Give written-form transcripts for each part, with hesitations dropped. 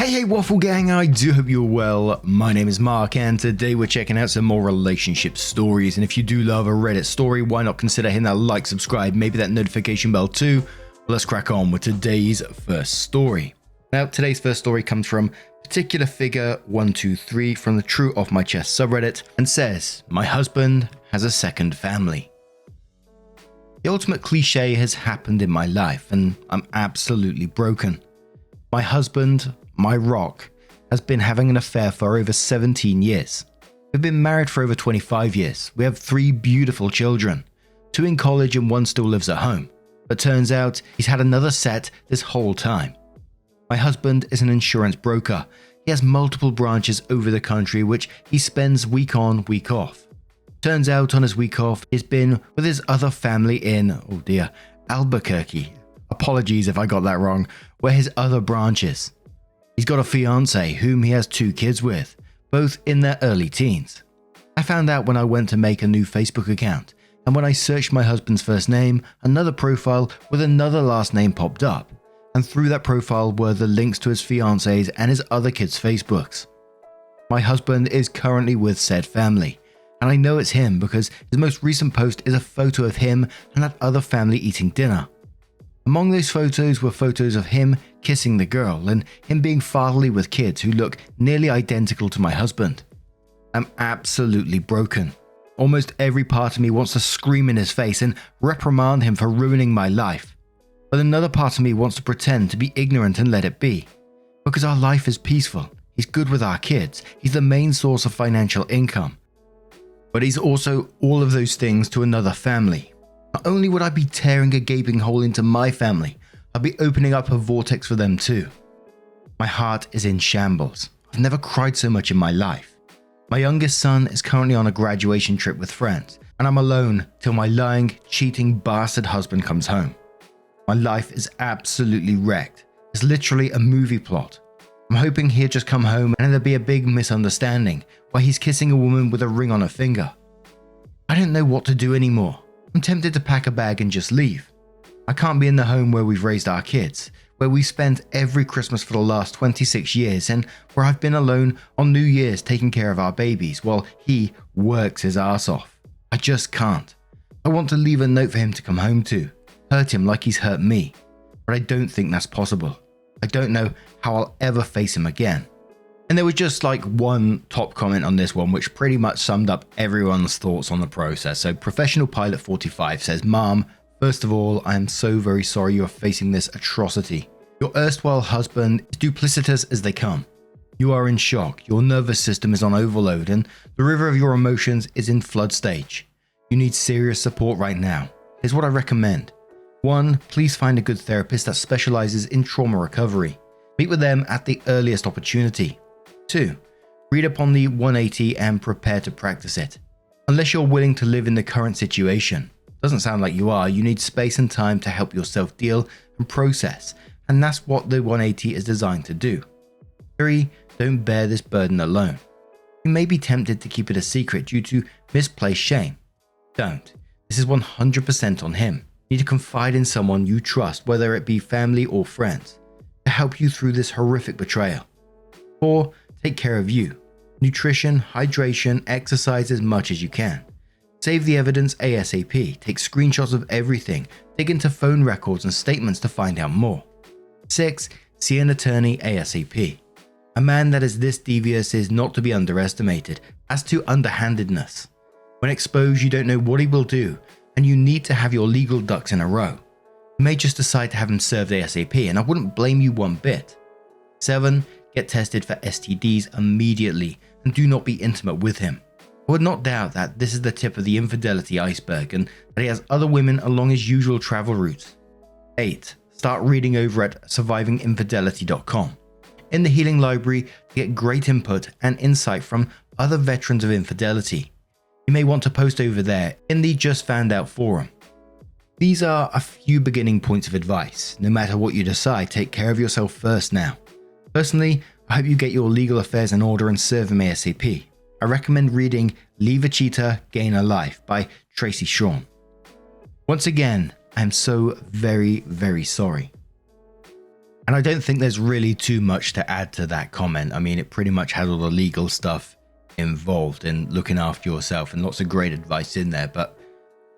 Hey Waffle Gang, I do hope you're well. My name is Mark and today we're checking out some more relationship stories, and if you do love a Reddit story, why not consider hitting that like, subscribe, maybe that notification bell too. Let's crack on with today's first story. Now today's first story comes from particular figure 123 from the True Off My Chest subreddit and says, "My husband has a second family. The ultimate cliche has happened in my life and I'm absolutely broken. My husband, my rock, has been having an affair for over 17 years. We've been married for over 25 years. We have 3 beautiful children, 2 in college and 1 still lives at home. But turns out he's had another set this whole time. My husband is an insurance broker. He has multiple branches over the country which he spends week on, week off. Turns out on his week off, he's been with his other family in, Albuquerque. Apologies if I got that wrong, where his other branch is. He's got a fiance whom he has 2 kids with, both in their early teens. I found out when I went to make a new Facebook account, and when I searched my husband's first name, another profile with another last name popped up, and through that profile were the links to his fiance's and his other kids' Facebooks. My husband is currently with said family, and I know it's him because his most recent post is a photo of him and that other family eating dinner. Among those photos were photos of him kissing the girl and him being fatherly with kids who look nearly identical to my husband. I'm absolutely broken. Almost every part of me wants to scream in his face and reprimand him for ruining my life. But another part of me wants to pretend to be ignorant and let it be. Because our life is peaceful, he's good with our kids, he's the main source of financial income. But he's also all of those things to another family. Not only would I be tearing a gaping hole into my family, I'd be opening up a vortex for them too. My heart is in shambles. I've never cried so much in my life. My youngest son is currently on a graduation trip with friends, and I'm alone till my lying, cheating bastard husband comes home. My life is absolutely wrecked. It's literally a movie plot. I'm hoping he'll just come home and there'll be a big misunderstanding why he's kissing a woman with a ring on her finger. I don't know what to do anymore. I'm tempted to pack a bag and just leave. I can't be in the home where we've raised our kids, where we spent every Christmas for the last 26 years and where I've been alone on New Year's taking care of our babies while he works his ass off. I just can't. I want to leave a note for him to come home to, hurt him like he's hurt me, but I don't think that's possible. I don't know how I'll ever face him again. And there was just like one top comment on this one which pretty much summed up everyone's thoughts on the process. So Professional Pilot 45 says, "Mom, first of all, I am so very sorry you are facing this atrocity. Your erstwhile husband is duplicitous as they come. You are in shock, your nervous system is on overload, and the river of your emotions is in flood stage. You need serious support right now. Here's what I recommend. 1. Please find a good therapist that specializes in trauma recovery. Meet with them at the earliest opportunity. 2. Read up on the 180 and prepare to practice it. Unless you're willing to live in the current situation. Doesn't sound like you are. You need space and time to help yourself deal and process, and that's what the 180 is designed to do. 3. Don't bear this burden alone. You may be tempted to keep it a secret due to misplaced shame. Don't. This is 100% on him. You need to confide in someone you trust, whether it be family or friends, to help you through this horrific betrayal. 4. Take care of you. Nutrition, hydration, exercise as much as you can. Save the evidence ASAP. Take screenshots of everything. Dig into phone records and statements to find out more. 6. See an attorney ASAP. A man that is this devious is not to be underestimated. As to underhandedness, when exposed you don't know what he will do, and you need to have your legal ducks in a row. You may just decide to have him served ASAP, and I wouldn't blame you one bit. 7. Get tested for STDs immediately and do not be intimate with him. I would not doubt that this is the tip of the infidelity iceberg and that he has other women along his usual travel routes. 8. Start reading over at survivinginfidelity.com. In the healing library to get great input and insight from other veterans of infidelity. You may want to post over there in the Just Found Out forum. These are a few beginning points of advice. No matter what you decide, take care of yourself first now. Personally, I hope you get your legal affairs in order and serve him ASAP. I recommend reading Leave a Cheater, Gain a Life by Tracy Shawn. Once again, I am so very, very sorry. And I don't think there's really too much to add to that comment. I mean, it pretty much has all the legal stuff involved in looking after yourself and lots of great advice in there. But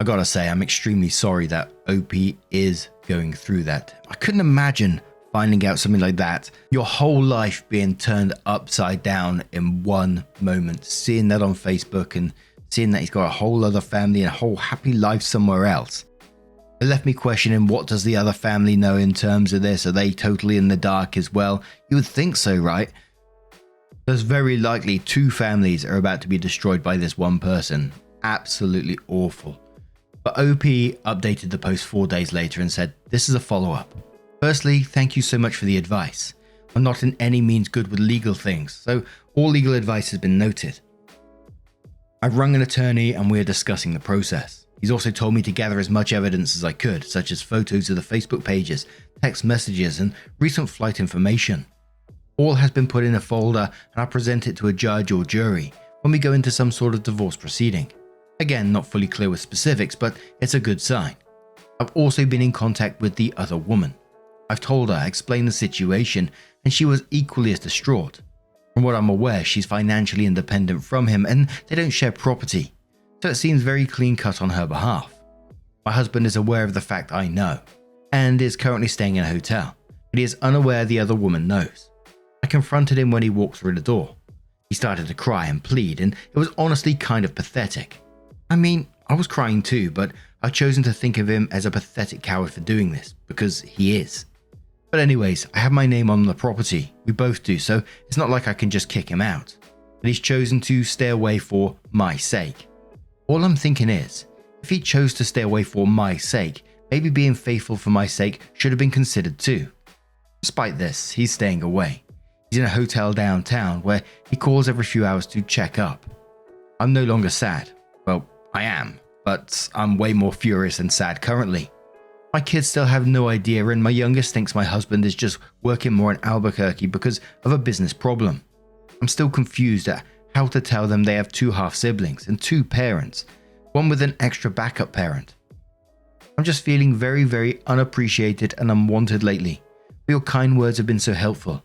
I gotta say, I'm extremely sorry that OP is going through that. I couldn't imagine finding out something like that, your whole life being turned upside down in one moment, seeing that on Facebook and seeing that he's got a whole other family and a whole happy life somewhere else. It left me questioning, what does the other family know in terms of this? Are they totally in the dark as well? You would think so, right? There's very likely 2 families are about to be destroyed by this one person. Absolutely awful. But OP updated the post 4 days later and said, this is a follow-up. Firstly, thank you so much for the advice. I'm not in any means good with legal things, so all legal advice has been noted. I've rung an attorney and we're discussing the process. He's also told me to gather as much evidence as I could, such as photos of the Facebook pages, text messages, and recent flight information. All has been put in a folder and I'll present it to a judge or jury when we go into some sort of divorce proceeding. Again, not fully clear with specifics, but it's a good sign. I've also been in contact with the other woman. I've told her, explained the situation, and she was equally as distraught. From what I'm aware, she's financially independent from him and they don't share property, so it seems very clean cut on her behalf. My husband is aware of the fact I know, and is currently staying in a hotel, but he is unaware the other woman knows. I confronted him when he walked through the door. He started to cry and plead, and it was honestly kind of pathetic. I mean, I was crying too, but I've chosen to think of him as a pathetic coward for doing this, because he is. But anyways, I have my name on the property, we both do, so it's not like I can just kick him out. But he's chosen to stay away for my sake. All I'm thinking is, if he chose to stay away for my sake, maybe being faithful for my sake should have been considered too. Despite this, he's staying away. He's in a hotel downtown where he calls every few hours to check up. I'm no longer sad. Well, I am, but I'm way more furious and sad currently. My kids still have no idea, and my youngest thinks my husband is just working more in Albuquerque because of a business problem. I'm still confused at how to tell them they have 2 half-siblings and 2 parents, one with an extra backup parent. I'm just feeling very, very unappreciated and unwanted lately. Your kind words have been so helpful.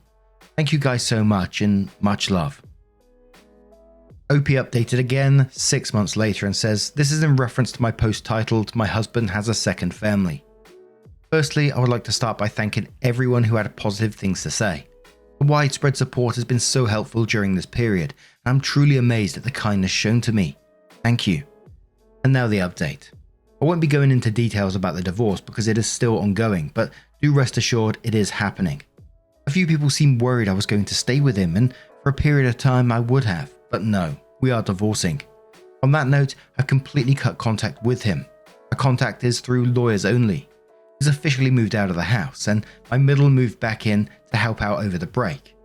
Thank you guys so much, and much love. OP updated again 6 months later and says, this is in reference to my post titled, My Husband Has a Second Family. Firstly, I would like to start by thanking everyone who had positive things to say. The widespread support has been so helpful during this period, and I'm truly amazed at the kindness shown to me. Thank you. And now the update. I won't be going into details about the divorce because it is still ongoing, but do rest assured it is happening. A few people seemed worried I was going to stay with him, and for a period of time I would have, but no, we are divorcing. On that note, I've completely cut contact with him. Our contact is through lawyers only. He's officially moved out of the house, and my middle moved back in to help out over the break.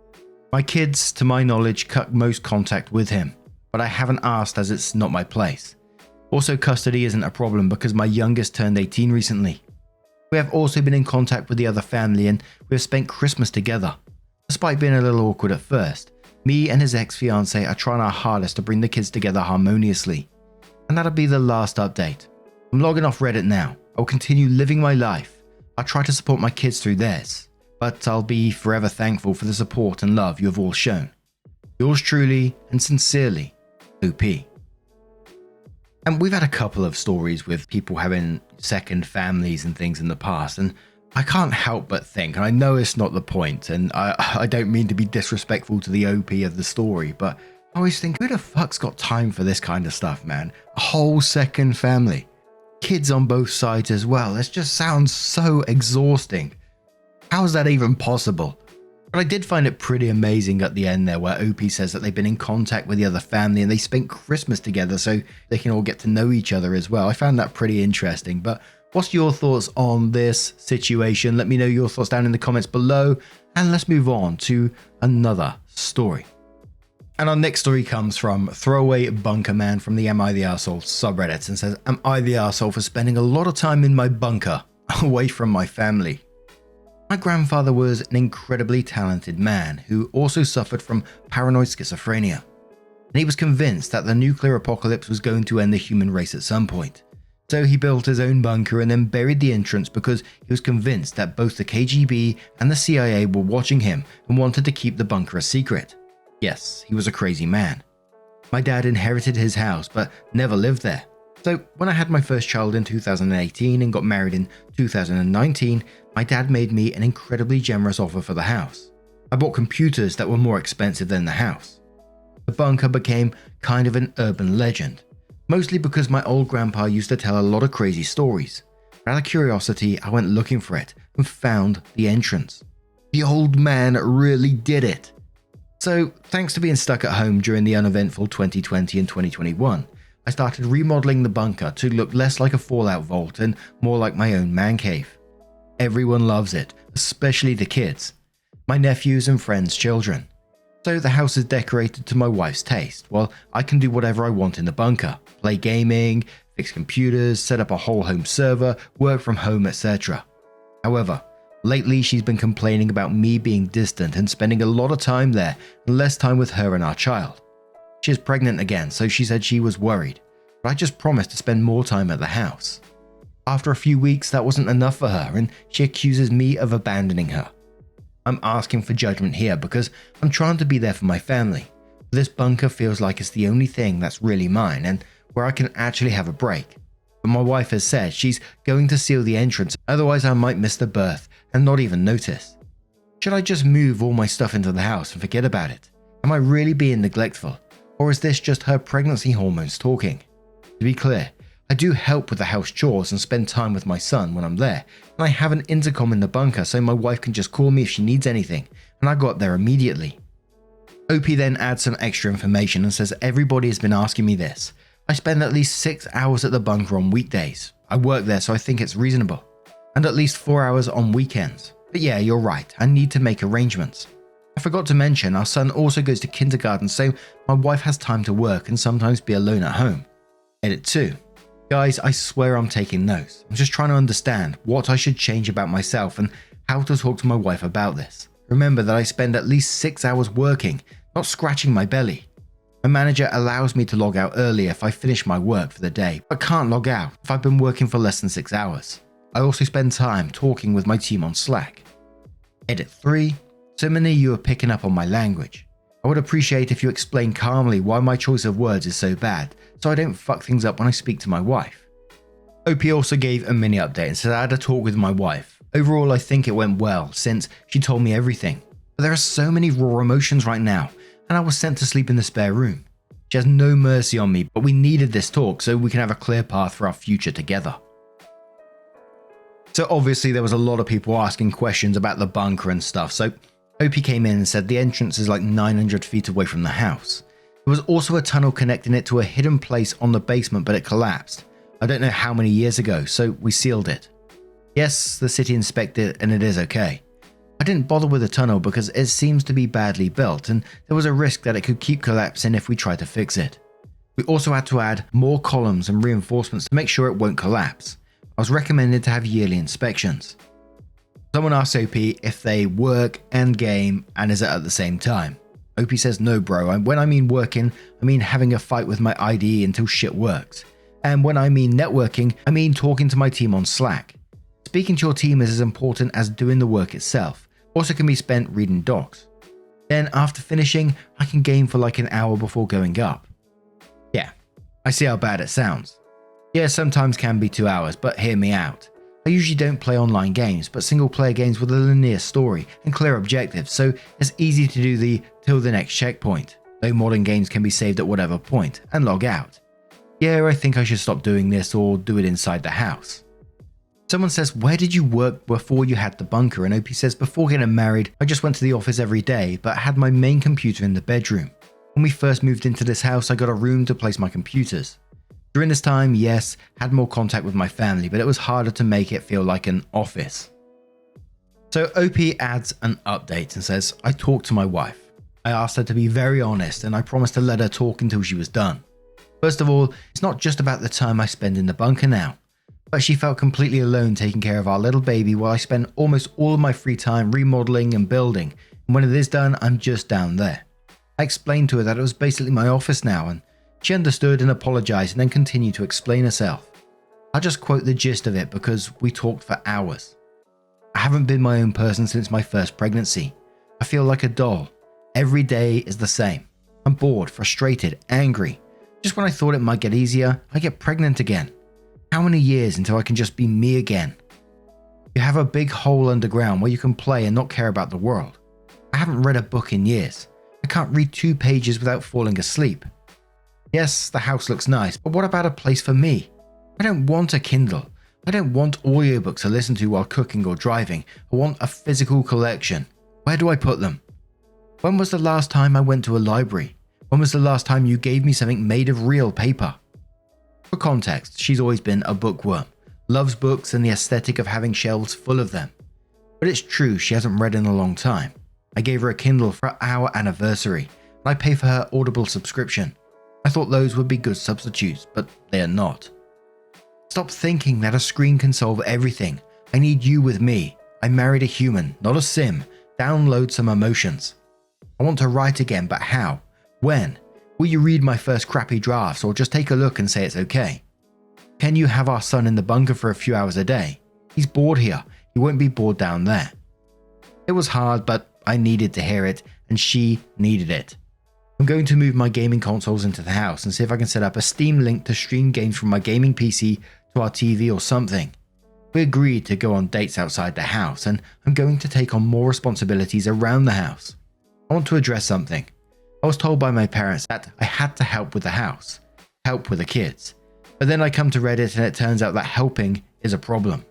My kids, to my knowledge, cut most contact with him, but I haven't asked as it's not my place. Also, custody isn't a problem because my youngest turned 18 recently. We have also been in contact with the other family and we have spent Christmas together. Despite being a little awkward at first, me and his ex-fiancée are trying our hardest to bring the kids together harmoniously. And that'll be the last update. I'm logging off Reddit now. I'll continue living my life. I'll try to support my kids through theirs, but I'll be forever thankful for the support and love you have all shown. Yours truly and sincerely, OP. And we've had a couple of stories with people having second families and things in the past, and I can't help but think, and I know it's not the point, and I don't mean to be disrespectful to the OP of the story, but I always think, who the fuck's got time for this kind of stuff, man? A whole second family. Kids on both sides as well. This just sounds so exhausting. How is that even possible? But I did find it pretty amazing at the end there where OP says that they've been in contact with the other family and they spent Christmas together so they can all get to know each other as well. I found that pretty interesting. But what's your thoughts on this situation? Let me know your thoughts down in the comments below, and let's move on to another story. And our next story comes from Throwaway Bunker Man from the Am I the Arsehole subreddit and says, am I the arsehole for spending a lot of time in my bunker away from my family? My grandfather was an incredibly talented man who also suffered from paranoid schizophrenia. And he was convinced that the nuclear apocalypse was going to end the human race at some point. So he built his own bunker and then buried the entrance because he was convinced that both the KGB and the CIA were watching him and wanted to keep the bunker a secret. Yes, he was a crazy man. My dad inherited his house but never lived there. So when I had my first child in 2018 and got married in 2019, my dad made me an incredibly generous offer for the house. I bought computers that were more expensive than the house. The bunker became kind of an urban legend, mostly because my old grandpa used to tell a lot of crazy stories. But out of curiosity, I went looking for it and found the entrance. The old man really did it. So thanks to being stuck at home during the uneventful 2020 and 2021, I started remodeling the bunker to look less like a fallout vault and more like my own man cave. Everyone loves it, especially the kids, my nephews and friends' children. So the house is decorated to my wife's taste, while I can do whatever I want in the bunker, play gaming, fix computers, set up a whole home server, work from home, etc. However, lately she's been complaining about me being distant and spending a lot of time there and less time with her and our child. She is pregnant again, so she said she was worried, but I just promised to spend more time at the house. After a few weeks, that wasn't enough for her, and she accuses me of abandoning her. I'm asking for judgment here because I'm trying to be there for my family. This bunker feels like it's the only thing that's really mine and where I can actually have a break. But my wife has said she's going to seal the entrance, otherwise I might miss the birth and not even notice. Should I just move all my stuff into the house and forget about it? Am I really being neglectful? Or is this just her pregnancy hormones talking? To be clear, I do help with the house chores and spend time with my son when I'm there, and I have an intercom in the bunker so my wife can just call me if she needs anything, and I go up there immediately. OP then adds some extra information and says everybody has been asking me this. I spend at least 6 hours at the bunker on weekdays. I work there so I think it's reasonable. And at least 4 hours on weekends. But yeah, you're right, I need to make arrangements. I forgot to mention our son also goes to kindergarten, so my wife has time to work and sometimes be alone at home. Edit 2. Guys, I swear I'm taking notes. I'm just trying to understand what I should change about myself and how to talk to my wife about this. Remember that I spend at least 6 hours working, not scratching my belly. My manager allows me to log out early if I finish my work for the day, but can't log out if I've been working for less than 6 hours. I also spend time talking with my team on Slack. Edit 3. So many of you are picking up on my language. I would appreciate if you explain calmly why my choice of words is so bad, so I don't fuck things up when I speak to my wife. OP also gave a mini update and said I had a talk with my wife. Overall, I think it went well since she told me everything. But there are so many raw emotions right now, and I was sent to sleep in the spare room. She has no mercy on me, but we needed this talk so we can have a clear path for our future together. So obviously there was a lot of people asking questions about the bunker and stuff, so OP came in and said the entrance is like 900 feet away from the house. There was also a tunnel connecting it to a hidden place on the basement, but it collapsed. I don't know how many years ago, so we sealed it. Yes, the city inspected it and it is okay. I didn't bother with the tunnel because it seems to be badly built and there was a risk that it could keep collapsing if we tried to fix it. We also had to add more columns and reinforcements to make sure it won't collapse. I was recommended to have yearly inspections. Someone asked OP if they work and game and is it at the same time. OP says no bro, when I mean working, I mean having a fight with my IDE until shit works. And when I mean networking, I mean talking to my team on Slack. Speaking to your team is as important as doing the work itself, also can be spent reading docs. Then after finishing, I can game for like an hour before going up. Yeah, I see how bad it sounds. Yeah, sometimes can be 2 hours, but hear me out. I usually don't play online games, but single player games with a linear story and clear objectives, so it's easy to do the till the next checkpoint, though modern games can be saved at whatever point, and log out. Yeah, I think I should stop doing this or do it inside the house. Someone says, where did you work before you had the bunker? And OP says, before getting married, I just went to the office every day, but had my main computer in the bedroom. When we first moved into this house, I got a room to place my computers. During this time, yes, had more contact with my family, but it was harder to make it feel like an office. So OP adds an update and says, I talked to my wife. I asked her to be very honest and I promised to let her talk until she was done. First of all, it's not just about the time I spend in the bunker now, but she felt completely alone taking care of our little baby while I spend almost all of my free time remodeling and building, and when it is done, I'm just down there. I explained to her that it was basically my office now, and she understood and apologized and then continued to explain herself. I'll just quote the gist of it because we talked for hours. I haven't been my own person since my first pregnancy. I feel like a doll. Every day is the same. I'm bored, frustrated, angry. Just when I thought it might get easier, I get pregnant again. How many years until I can just be me again? You have a big hole underground where you can play and not care about the world. I haven't read a book in years. I can't read 2 pages without falling asleep. Yes, the house looks nice, but what about a place for me? I don't want a Kindle. I don't want audiobooks to listen to while cooking or driving. I want a physical collection. Where do I put them? When was the last time I went to a library? When was the last time you gave me something made of real paper? For context, she's always been a bookworm, loves books and the aesthetic of having shelves full of them. But it's true she hasn't read in a long time. I gave her a Kindle for our anniversary, and I pay for her Audible subscription. I thought those would be good substitutes, but they are not. Stop thinking that a screen can solve everything. I need you with me. I married a human, not a sim. Download some emotions. I want to write again, but how? When? Will you read my first crappy drafts or just take a look and say it's okay? Can you have our son in the bunker for a few hours a day? He's bored here. He won't be bored down there. It was hard, but I needed to hear it, and she needed it. I'm going to move my gaming consoles into the house and see if I can set up a Steam link to stream games from my gaming PC to our TV or something. We agreed to go on dates outside the house, and I'm going to take on more responsibilities around the house. I want to address something. I was told by my parents that I had to help with the house, help with the kids. But then I come to Reddit and it turns out that helping is a problem.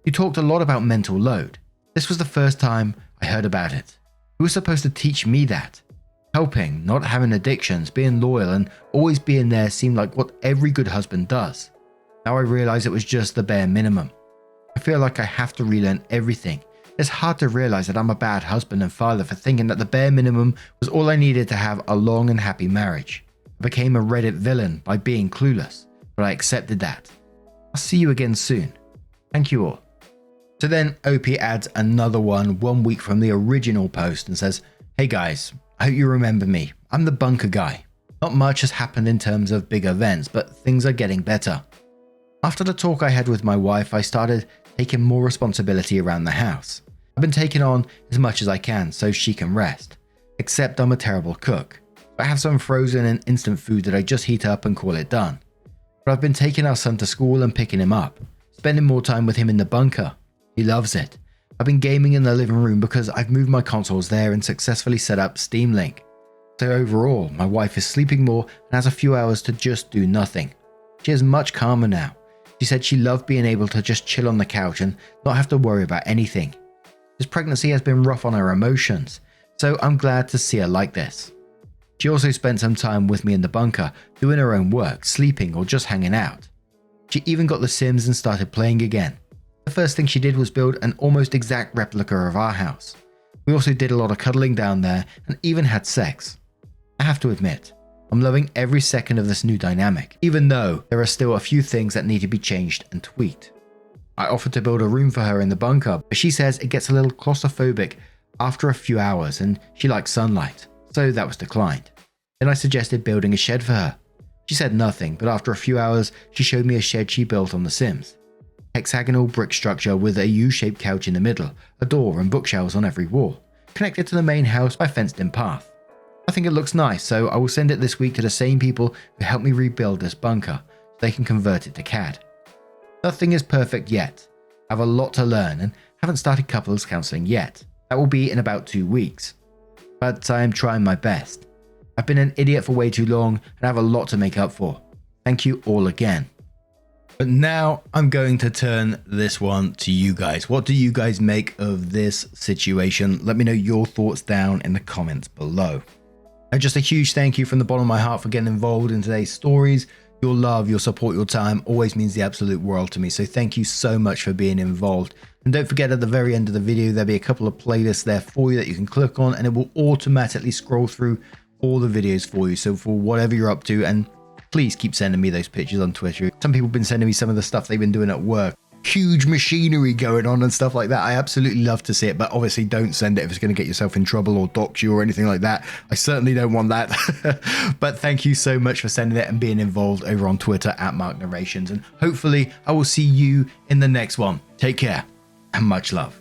You talked a lot about mental load. This was the first time I heard about it. Who was supposed to teach me that? Helping, not having addictions, being loyal and always being there seemed like what every good husband does. Now I realize it was just the bare minimum. I feel like I have to relearn everything. It's hard to realize that I'm a bad husband and father for thinking that the bare minimum was all I needed to have a long and happy marriage. I became a Reddit villain by being clueless, but I accepted that. I'll see you again soon. Thank you all. So then OP adds another one week from the original post and says, "Hey guys, I hope you remember me. I'm the bunker guy. Not much has happened in terms of big events, but things are getting better. After the talk I had with my wife, I started taking more responsibility around the house. I've been taking on as much as I can so she can rest, except I'm a terrible cook. I have some frozen and instant food that I just heat up and call it done. But I've been taking our son to school and picking him up, spending more time with him in the bunker. He loves it. I've been gaming in the living room because I've moved my consoles there and successfully set up Steam Link. So overall, my wife is sleeping more and has a few hours to just do nothing. She is much calmer now. She said she loved being able to just chill on the couch and not have to worry about anything. This pregnancy has been rough on her emotions, so I'm glad to see her like this. She also spent some time with me in the bunker, doing her own work, sleeping or just hanging out. She even got The Sims and started playing again. The first thing she did was build an almost exact replica of our house. We also did a lot of cuddling down there and even had sex. I have to admit, I'm loving every second of this new dynamic, even though there are still a few things that need to be changed and tweaked. I offered to build a room for her in the bunker, but she says it gets a little claustrophobic after a few hours and she likes sunlight, so that was declined. Then I suggested building a shed for her. She said nothing, but after a few hours she showed me a shed she built on The Sims. Hexagonal brick structure with a U-shaped couch in the middle, a door and bookshelves on every wall, connected to the main house by a fenced-in path. I think it looks nice, so I will send it this week to the same people who helped me rebuild this bunker, so they can convert it to CAD. Nothing is perfect yet. I have a lot to learn and haven't started couples counseling yet. That will be in about 2 weeks. But I am trying my best. I've been an idiot for way too long and I have a lot to make up for. Thank you all again." But now I'm going to turn this one to you guys. What do you guys make of this situation? Let me know your thoughts down in the comments below. And just a huge thank you from the bottom of my heart for getting involved in today's stories. Your love, your support, your time always means the absolute world to me. So thank you so much for being involved. And don't forget, at the very end of the video, there'll be a couple of playlists there for you that you can click on and it will automatically scroll through all the videos for you. So for whatever you're up to, and please keep sending me those pictures on Twitter. Some people have been sending me some of the stuff they've been doing at work. huge machinery going on and stuff like that. I absolutely love to see it, but obviously don't send it if it's going to get yourself in trouble or dox you or anything like that. I certainly don't want that. But thank you so much for sending it and being involved over on Twitter at Mark Narrations, and hopefully I will see you in the next one. Take care and much love.